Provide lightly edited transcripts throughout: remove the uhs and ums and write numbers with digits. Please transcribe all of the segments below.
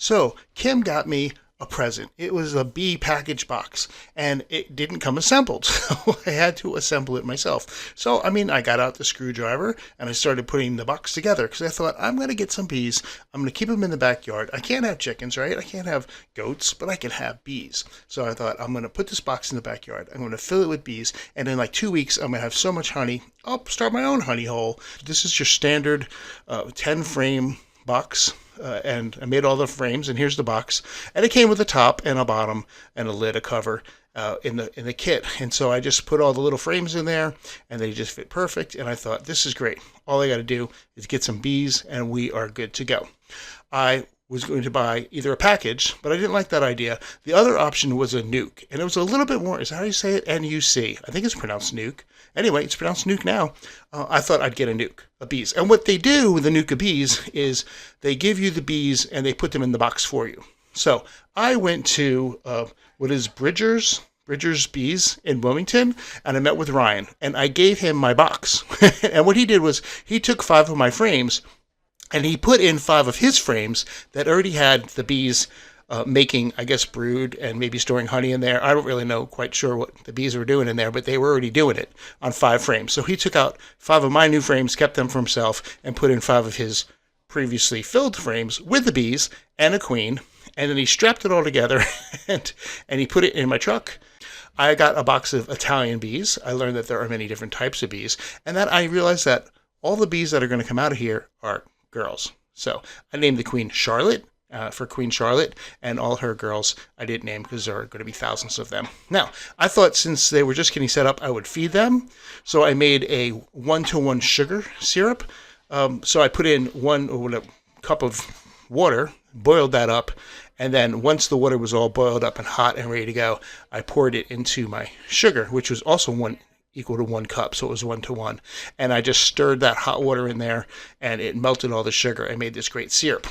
So Kim got me a present. It was a bee package box, and it didn't come assembled, so I had to assemble it myself. So, I got out the screwdriver and I started putting the box together because I thought, I'm going to get some bees. I'm going to keep them in the backyard. I can't have chickens, right? I can't have goats, but I can have bees. So I thought, I'm going to put this box in the backyard. I'm going to fill it with bees, and in like 2 weeks, I'm going to have so much honey, I'll start my own honey hole. This is your standard 10 frame box, and I made all the frames, and here's the box, and it came with a top and a bottom and a lid, a cover, in the kit. And so I just put all the little frames in there, and they just fit perfect. And I thought, this is great. All I got to do is get some bees, and we are good to go. I was going to buy either a package, but I didn't like that idea. The other option was a nuke, and it was a little bit more, is that how you say it? N-U-C. I think it's pronounced nuke. Anyway, it's pronounced nuke now. I thought I'd get a nuke of bees. And what they do with the nuke of bees is they give you the bees and they put them in the box for you. So I went to what is Bridger's Bees in Wilmington, and I met with Ryan, and I gave him my box. And what he did was he took 5 of my frames, and he put in 5 of his frames that already had the bees making, I guess, brood and maybe storing honey in there. I don't really know, quite sure what the bees were doing in there, but they were already doing it on 5 frames. So he took out 5 of my new frames, kept them for himself, and put in 5 of his previously filled frames with the bees and a queen. And then he strapped it all together and he put it in my truck. I got a box of Italian bees. I learned that there are many different types of bees, and that I realized that all the bees that are going to come out of here are girls. So I named the queen Charlotte, for Queen Charlotte, and all her girls I didn't name because there are going to be thousands of them. Now, I thought since they were just getting set up, I would feed them. So I made a 1-to-1 sugar syrup. So I put in a cup of water, boiled that up, and then once the water was all boiled up and hot and ready to go, I poured it into my sugar, which was also equal to 1 cup, so it was 1-to-1. And I just stirred that hot water in there, and it melted all the sugar and made this great syrup.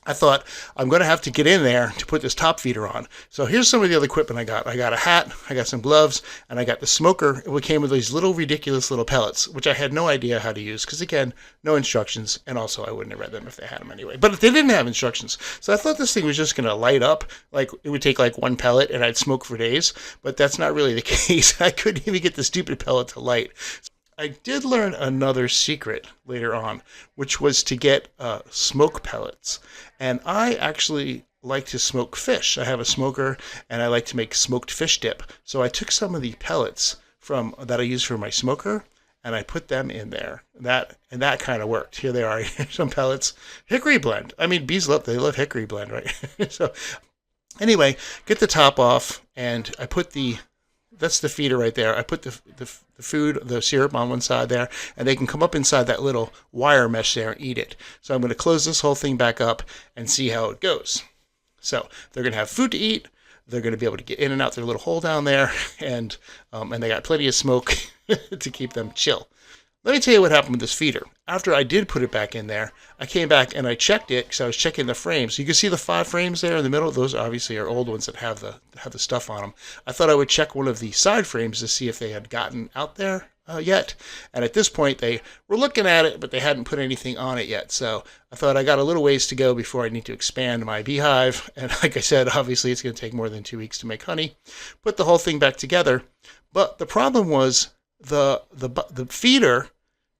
I thought, I'm going to have to get in there to put this top feeder on. So here's some of the other equipment I got. I got a hat, I got some gloves, and I got the smoker. It came with these little ridiculous little pellets, which I had no idea how to use because, again, no instructions, and also I wouldn't have read them if they had them anyway. But they didn't have instructions. So I thought this thing was just going to light up, like it would take like 1 pellet and I'd smoke for days, but that's not really the case. I couldn't even get the stupid pellet to light. I did learn another secret later on, which was to get smoke pellets. And I actually like to smoke fish. I have a smoker, and I like to make smoked fish dip. So I took some of the pellets that I use for my smoker, and I put them in there. And that kind of worked. Here they are, some pellets. Hickory blend. Bees love hickory blend, right? So anyway, get the top off, and I put that's the feeder right there. I put the food, the syrup on one side there, and they can come up inside that little wire mesh there and eat it. So I'm going to close this whole thing back up and see how it goes. So they're going to have food to eat. They're going to be able to get in and out their little hole down there, and they got plenty of smoke to keep them chill. Let me tell you what happened with this feeder. After I did put it back in there, I came back and I checked it because I was checking the frames. You can see the 5 frames there in the middle. Those obviously are old ones that have the stuff on them. I thought I would check one of the side frames to see if they had gotten out there yet. And at this point, they were looking at it, but they hadn't put anything on it yet. So I thought I got a little ways to go before I need to expand my beehive. And like I said, obviously it's going to take more than 2 weeks to make honey. Put the whole thing back together. But the problem was the feeder,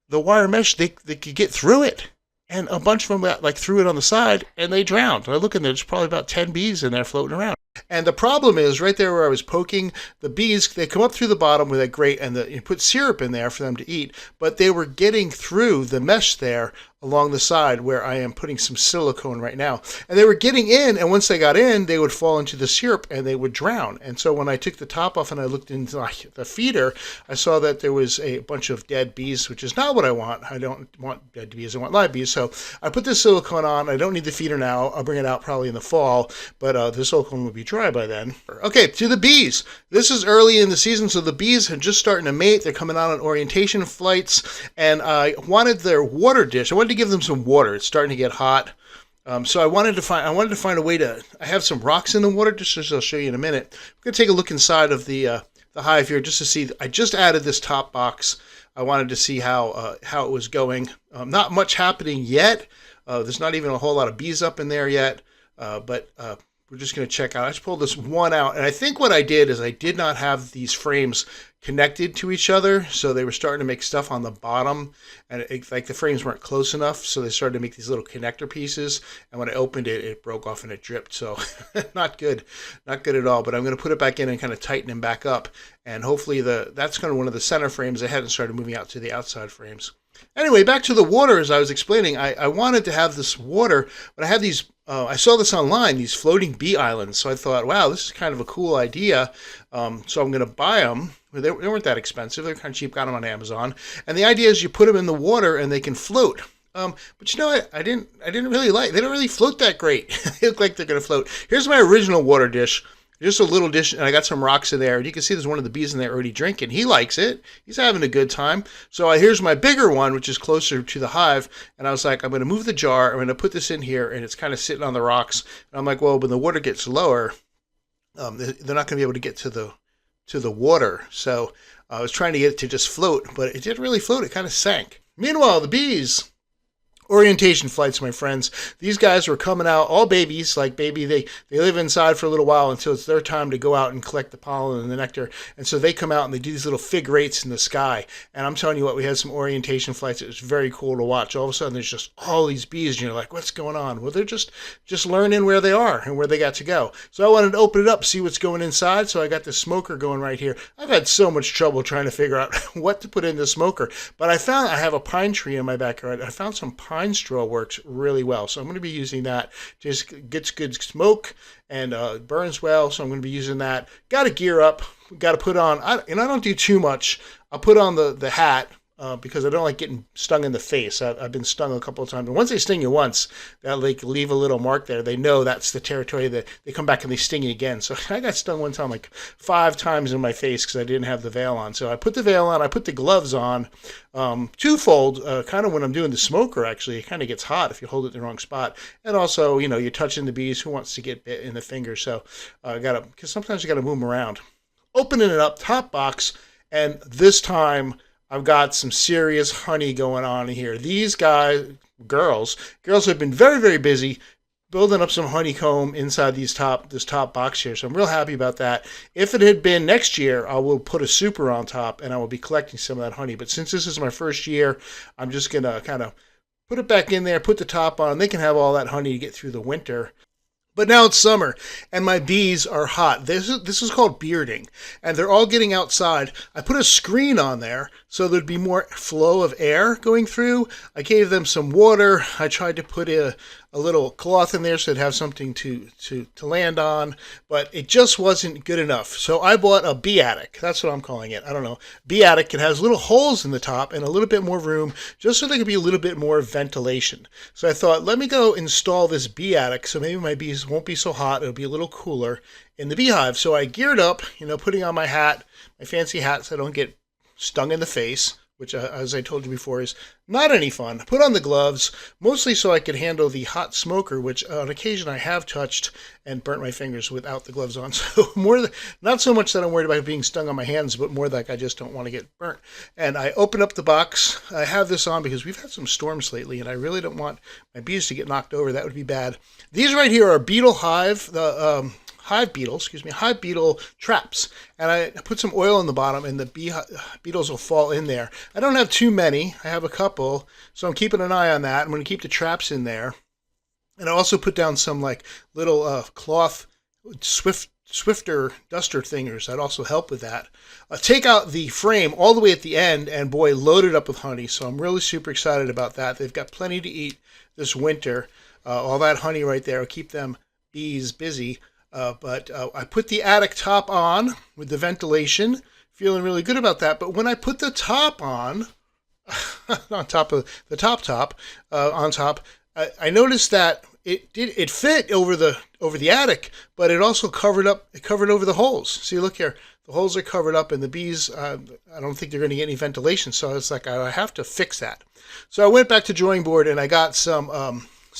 the wire mesh, they could get through it. And a bunch of them threw it on the side and they drowned. I look in there, there's probably about 10 bees in there floating around. And the problem is, right there where I was poking, the bees, they come up through the bottom with that grate, and you put syrup in there for them to eat, but they were getting through the mesh there along the side where I am putting some silicone right now. And they were getting in, and once they got in, they would fall into the syrup and they would drown. And so when I took the top off and I looked into the feeder, I saw that there was a bunch of dead bees, which is not what I want. I don't want dead bees, I want live bees. So I put this silicone on. I don't need the feeder now. I'll bring it out probably in the fall, but the silicone will be dry by then. Okay, to the bees. This is early in the season, so the bees are just starting to mate. They're coming out on orientation flights, and I wanted their water dish. I wanted to give them some water. It's starting to get hot. So I wanted to find a way to. I have some rocks in the water dish, as I'll show you in a minute. I'm going to take a look inside of the hive here just to see. I just added this top box. I wanted to see how it was going. Not much happening yet. There's not even a whole lot of bees up in there yet. but we're just going to check out. I just pulled this one out, and I think what I did is I did not have these frames connected to each other, so they were starting to make stuff on the bottom, and like the frames weren't close enough, so they started to make these little connector pieces, and when I opened it, it broke off and it dripped, so not good at all. But I'm going to put it back in and kind of tighten them back up, and hopefully that's kind of one of the center frames. I hadn't started moving out to the outside frames. Anyway, back to the water. As I was explaining, I wanted to have this water, but I had these, I saw this online, these floating bee islands. So I thought, wow, this is kind of a cool idea. So I'm going to buy them. They weren't that expensive. They're kind of cheap. Got them on Amazon. And the idea is you put them in the water and they can float. But you know what? I didn't really like. They don't really float that great. They look like they're going to float. Here's my original water dish. Just a little dish, and I got some rocks in there. And you can see there's one of the bees in there already drinking. He likes it. He's having a good time. So here's my bigger one, which is closer to the hive. And I was like, I'm going to move the jar. I'm going to put this in here, and it's kind of sitting on the rocks. And I'm like, well, when the water gets lower, they're not going to be able to get to the water. So I was trying to get it to just float, but it didn't really float. It kind of sank. Meanwhile, the bees. Orientation flights, my friends. These guys were coming out, all babies, like baby. They live inside for a little while until it's their time to go out and collect the pollen and the nectar. And so they come out and they do these little figure eights in the sky. And I'm telling you what, we had some orientation flights. It was very cool to watch. All of a sudden, there's just all these bees, and you're like, what's going on? Well, they're just learning where they are and where they got to go. So I wanted to open it up, see what's going inside. So I got the smoker going right here. I've had so much trouble trying to figure out what to put in the smoker. But I have a pine tree in my backyard. I found some pine straw works really well, so I'm going to be using that. Just gets good smoke and burns well, so I'm going to be using that. Got to gear up, got to put on, and I don't do too much. I'll put on the hat because I don't like getting stung in the face. I've been stung a couple of times, and once they sting you once, they'll leave a little mark there. They know that's the territory that they come back and they sting you again. So I got stung one time like 5 times in my face because I didn't have the veil on. So I put the veil on, I put the gloves on, twofold, kind of when I'm doing the smoker. Actually, it kind of gets hot if you hold it in the wrong spot, and also, you know, you're touching the bees. Who wants to get bit in the finger? So because sometimes you got to move them around. Opening it up, top box, and this time I've got some serious honey going on here. These girls have been very, very busy building up some honeycomb inside this top box here. So I'm real happy about that. If it had been next year, I will put a super on top and I will be collecting some of that honey. But since this is my first year, I'm just going to kind of put it back in there, put the top on. They can have all that honey to get through the winter. But now it's summer, and my bees are hot. This is called bearding, and they're all getting outside. I put a screen on there so there'd be more flow of air going through. I gave them some water. I tried to put a little cloth in there so they'd have something to land on, but it just wasn't good enough. So I bought a bee attic. That's what I'm calling it. I don't know. Bee attic. It has little holes in the top and a little bit more room just so there could be a little bit more ventilation. So I thought, let me go install this bee attic so maybe my bees won't be so hot. It'll be a little cooler in the beehive. So I geared up, putting on my hat, my fancy hat so I don't get stung in the face, which, as I told you before, is not any fun. Put on the gloves, mostly so I could handle the hot smoker, which on occasion I have touched and burnt my fingers without the gloves on. So not so much that I'm worried about being stung on my hands, but more like I just don't want to get burnt. And I open up the box. I have this on because we've had some storms lately, and I really don't want my bees to get knocked over. That would be bad. These right here are beetle hive, hive beetle traps. And I put some oil in the bottom, and the beetles will fall in there. I don't have too many. I have a couple, so I'm keeping an eye on that. I'm going to keep the traps in there. And I also put down some little cloth swifter duster thingers that also help with that. Take out the frame all the way at the end, and boy, load it up with honey. So I'm really super excited about that. They've got plenty to eat this winter. All that honey right there will keep them bees busy. But I put the attic top on with the ventilation, feeling really good about that. But when I put the top on, on top of the top, on top, I noticed that it fit over the attic, but it also covered over the holes. See, look here, the holes are covered up, and the bees, I don't think they're going to get any ventilation. So it's like I have to fix that. So I went back to drawing board, and I got some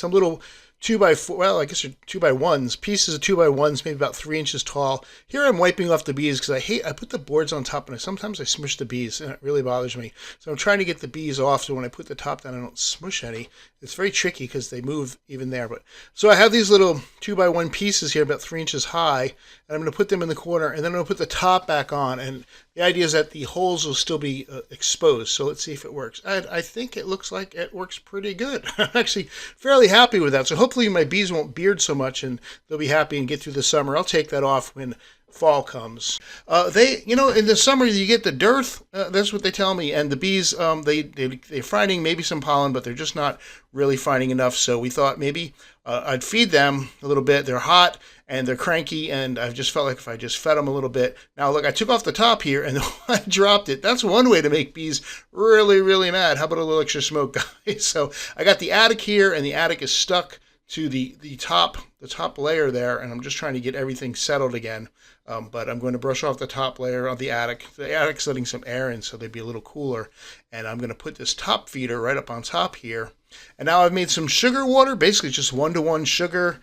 little 2x4, well, I guess they're 2x1s, pieces of 2x1s, maybe about 3 inches tall. Here I'm wiping off the bees because I put the boards on top and sometimes I smush the bees and it really bothers me. So I'm trying to get the bees off so when I put the top down I don't smush any. It's very tricky because they move even there. But so I have these little 2x1 pieces here about 3 inches high, and I'm going to put them in the corner, and then I'm going to put the top back on. And the idea is that the holes will still be exposed. So let's see if it works. I think it looks like it works pretty good. I'm actually fairly happy with that. So hopefully my bees won't beard so much, and they'll be happy and get through the summer. I'll take that off when fall comes. In the summer you get the dearth. That's what they tell me. And the bees, they're finding maybe some pollen, but they're just not really finding enough. So we thought maybe I'd feed them a little bit. They're hot and they're cranky, and I've just felt like if I just fed them a little bit. Now look, I took off the top here and I dropped it. That's one way to make bees really, really mad. How about a little extra smoke, guys? So I got the attic here, and the attic is stuck to the top layer there, and I'm just trying to get everything settled again. But I'm going to brush off the top layer of the attic. The attic's letting some air in so they'd be a little cooler. And I'm going to put this top feeder right up on top here. And now I've made some sugar water, basically just 1-to-1 sugar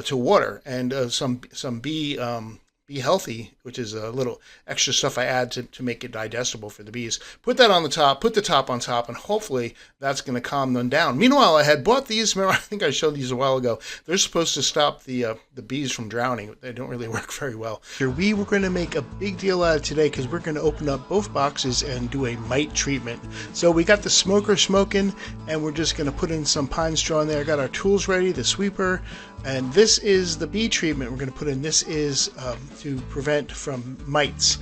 to water, and some bee healthy, which is a little extra stuff I add to make it digestible for the bees. Put that on the top, put the top on top, and hopefully that's going to calm them down. Meanwhile, I had bought these. Remember, I think I showed these a while ago. They're supposed to stop the bees from drowning. They don't really work very well. We were going to make a big deal out of today because we're going to open up both boxes and do a mite treatment. So we got the smoker smoking, and we're just going to put in some pine straw in there. Got our tools ready, the sweeper, and this is the bee treatment we're going to put in. This is to prevent from mites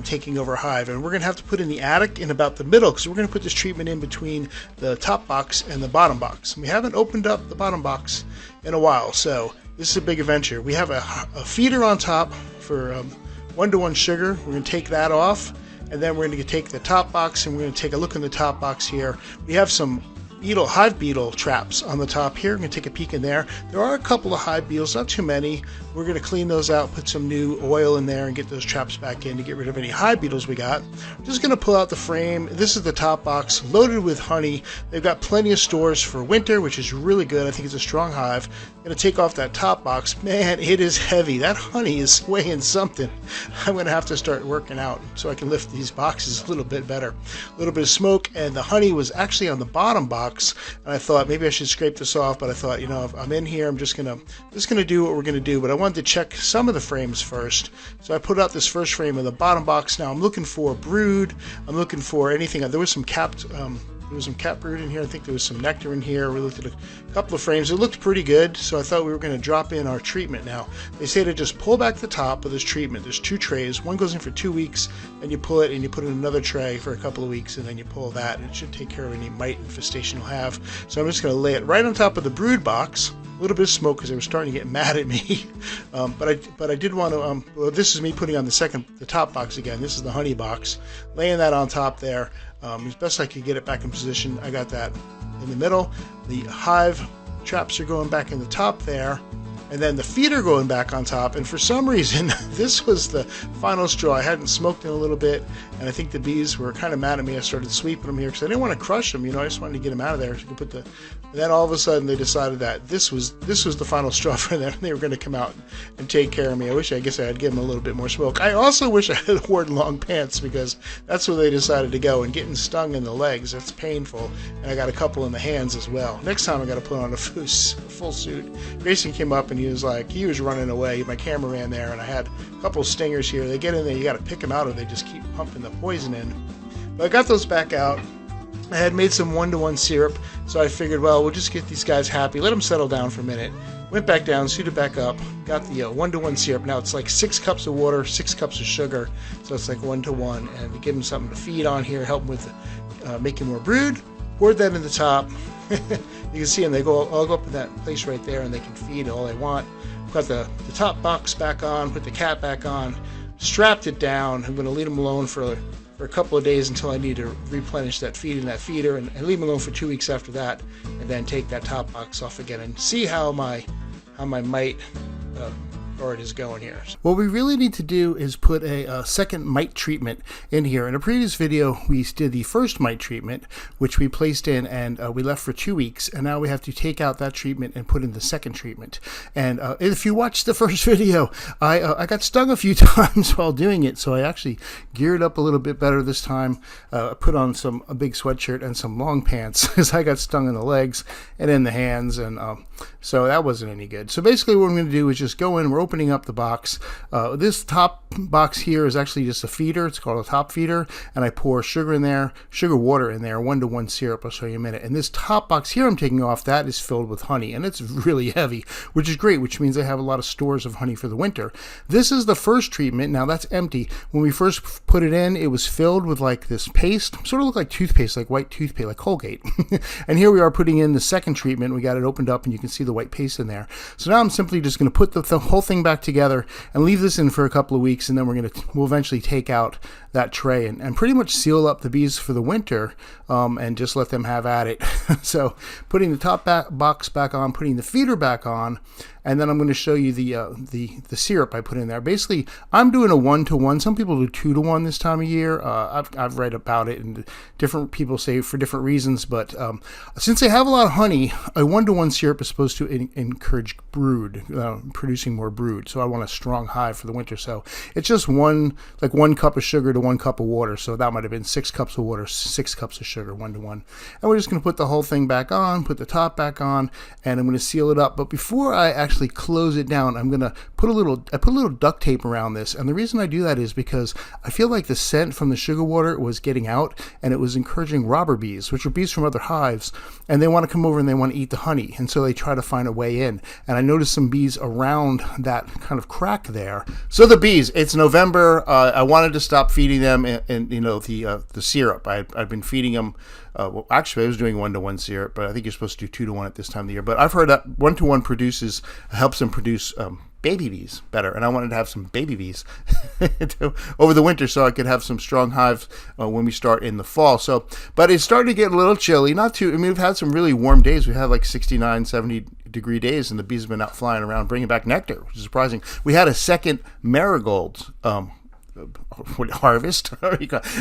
taking over a hive, and we're going to have to put in the attic in about the middle because we're going to put this treatment in between the top box and the bottom box. We haven't opened up the bottom box in a while, so this is a big adventure. We have a feeder on top for 1-to-1 sugar. We're going to take that off, and then we're going to take the top box and we're going to take a look in the top box here. We have some hive beetle traps on the top here. I'm going to take a peek in there. There are a couple of hive beetles, not too many. We're going to clean those out, put some new oil in there, and get those traps back in to get rid of any hive beetles we got. I'm just going to pull out the frame. This is the top box, loaded with honey. They've got plenty of stores for winter, which is really good. I think it's a strong hive. I'm going to take off that top box. Man, it is heavy. That honey is weighing something. I'm going to have to start working out so I can lift these boxes a little bit better. A little bit of smoke, and the honey was actually on the bottom box, and I thought maybe I should scrape this off, but I thought, if I'm in here, I'm just gonna do what we're gonna do. But I wanted to check some of the frames first, so I put out this first frame in the bottom box. Now I'm looking for brood. I'm looking for anything. There was some capped brood in here. I think there was some nectar in here. We looked at a couple of frames. It looked pretty good, so I thought we were going to drop in our treatment now. They say to just pull back the top of this treatment. There's 2 trays. One goes in for 2 weeks, and you pull it, and you put in another tray for a couple of weeks, and then you pull that, and it should take care of any mite infestation you'll have. So I'm just going to lay it right on top of the brood box. A little bit of smoke because they were starting to get mad at me. But I did want to, well, this is me putting on the top box again. This is the honey box. Laying that on top there. As best I could get it back in position. I got that in the middle. The hive traps are going back in the top there. And then the feeder going back on top. And for some reason, this was the final straw. I hadn't smoked in a little bit, and I think the bees were kind of mad at me. I started sweeping them here because I didn't want to crush them. I just wanted to get them out of there. So and then all of a sudden, they decided that this was the final straw for them. They were going to come out and take care of me. I guess I had given them a little bit more smoke. I also wish I had worn long pants because that's where they decided to go. And getting stung in the legs, that's painful. And I got a couple in the hands as well. Next time, I got to put on a full suit. Grayson came up and he was running away. My camera ran there, and I had a couple stingers here. They get in there, you got to pick them out, or they just keep pumping the poison in. But I got those back out. I had made some 1-to-1 syrup, so I figured, well, we'll just get these guys happy, let them settle down for a minute. Went back down, suited back up, got the 1-to-1 syrup. Now it's like 6 cups of water, 6 cups of sugar, so it's like 1-to-1. And to give them something to feed on here, help them with making more brood. Poured that in the top. You can see them, they all go up in that place right there, and they can feed all they want. Put the top box back on, put the cat back on, strapped it down. I'm going to leave them alone for a couple of days until I need to replenish that feed in that feeder, and leave them alone for 2 weeks after that, and then take that top box off again and see how my mite or it is going here. What we really need to do is put a second mite treatment in here. In a previous video, we did the first mite treatment, which we placed in and we left for 2 weeks. And now we have to take out that treatment and put in the second treatment. And if you watched the first video, I got stung a few times while doing it. So I actually geared up a little bit better this time. Put on a big sweatshirt and some long pants because I got stung in the legs and in the hands. And so that wasn't any good. So basically what I'm going to do is just go in. We're opening up the box. This top box here is actually just a feeder. It's called a top feeder. And I pour sugar in there, sugar water in there, 1-to-1 syrup. I'll show you in a minute. And this top box here I'm taking off, that is filled with honey. And it's really heavy, which is great, which means I have a lot of stores of honey for the winter. This is the first treatment. Now that's empty. When we first put it in, it was filled with like this paste. Sort of looked like toothpaste, like white toothpaste, like Colgate. And here we are putting in the second treatment. We got it opened up and you can see the white paste in there. So now I'm simply just going to put the whole thing back together and leave this in for a couple of weeks, and then we'll eventually take out that tray and pretty much seal up the bees for the winter and just let them have at it. So putting the top box back on, putting the feeder back on, and then I'm going to show you the syrup I put in there. Basically, I'm doing a 1-to-1. Some people do 2-to-1 this time of year. I've read about it, and different people say for different reasons. But since they have a lot of honey, a 1-to-1 syrup is supposed to encourage brood, producing more brood. So I want a strong hive for the winter. So it's just one cup of sugar to 1 cup of water. So that might have been 6 cups of water, 6 cups of sugar, 1-to-1. And we're just going to put the whole thing back on, put the top back on, and I'm going to seal it up. But before I actually close it down, I'm going to put a little duct tape around this. And the reason I do that is because I feel like the scent from the sugar water was getting out, and it was encouraging robber bees, which are bees from other hives, and they want to come over and they want to eat the honey. And so they try to find a way in. And I noticed some bees around that kind of crack there. So the bees, it's November. I wanted to stop feeding them and the syrup. I've been feeding them. Well, actually, I was doing 1-to-1 syrup, but I think you're supposed to do 2-to-1 at this time of the year. But I've heard that 1-to-1 helps them produce baby bees better, and I wanted to have some baby bees over the winter so I could have some strong hives when we start in the fall. So, but it's starting to get a little chilly. Not too. I mean, we've had some really warm days. We had like 69, 70-degree days, and the bees have been out flying around, bringing back nectar, which is surprising. We had a second marigold harvest,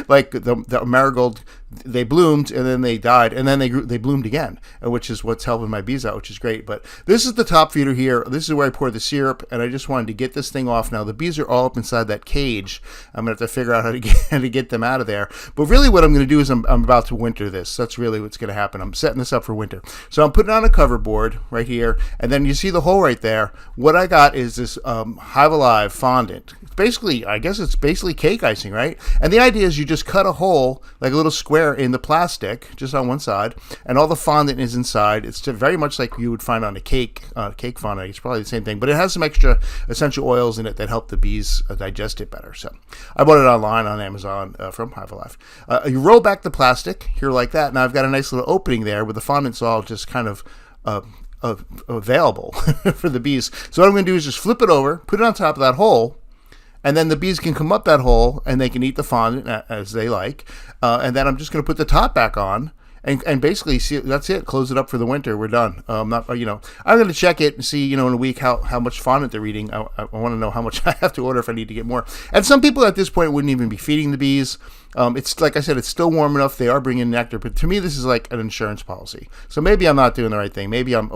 like the marigold, they bloomed and then they died and then they bloomed again, which is what's helping my bees out, which is great. But this is the top feeder here. This is where I pour the syrup, and I just wanted to get this thing off. Now the bees are all up inside that cage. I'm gonna have to figure out how to get them out of there. But really what I'm gonna do is I'm about to winter this. That's really what's gonna happen. I'm setting this up for winter. So I'm putting on a cover board right here, and then you see the hole right there. What I got is this Hive Alive fondant. Basically, I guess it's basically cake icing, right? And the idea is you just cut a hole, like a little square in the plastic, just on one side, and all the fondant is inside. It's very much like you would find on a cake fondant. It's probably the same thing, but it has some extra essential oils in it that help the bees digest it better. So I bought it online on Amazon from Hive Alive. You roll back the plastic here like that. Now I've got a nice little opening there where the fondant's all just kind of available for the bees. So what I'm going to do is just flip it over, put it on top of that hole, and then the bees can come up that hole and they can eat the fondant as they like. And then I'm just going to put the top back on and basically see, that's it. Close it up for the winter. We're done. I'm going to check it and see, in a week how much fondant they're eating. I want to know how much I have to order if I need to get more. And some people at this point wouldn't even be feeding the bees. It's like I said, it's still warm enough. They are bringing nectar, but to me, this is like an insurance policy. So maybe I'm not doing the right thing. Maybe I'm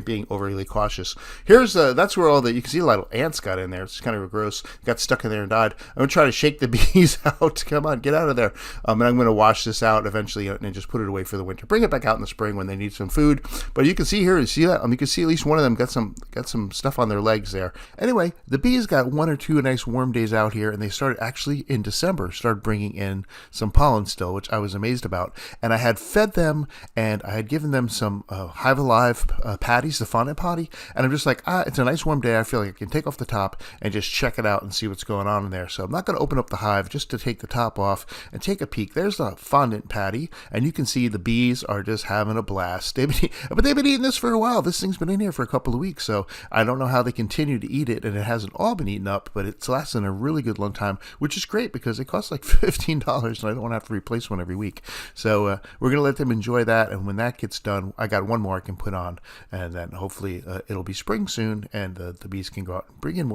being overly cautious. That's where all you can see a lot of ants got in there. It's kind of gross. Got stuck in there and died. I'm going to try to shake the bees out. Come on, get out of there. And I'm going to wash this out eventually and just put it away for the winter. Bring it back out in the spring when they need some food. But you can see here, you see that? You can see at least one of them got some stuff on their legs there. Anyway, the bees got 1 or 2 nice warm days out here, and they started actually in December, started bringing in some pollen still, which I was amazed about. And I had fed them, and I had given them some Hive Alive patties, the fondant potty, and I'm just like, it's a nice warm day. I feel like I can take off the top and just check it out and see what's going on in there. So I'm not going to open up the hive just to take the top off and take a peek. There's the fondant patty, and you can see the bees are just having a blast. But they've been eating this for a while. This thing's been in here for a couple of weeks, so I don't know how they continue to eat it, and it hasn't all been eaten up, but it's lasting a really good long time, which is great because it costs like $15, and I don't want to have to replace one every week. So we're going to let them enjoy that, and when that gets done, I got one more I can put on, and then hopefully it'll be spring soon, and the bees can go out and bring in more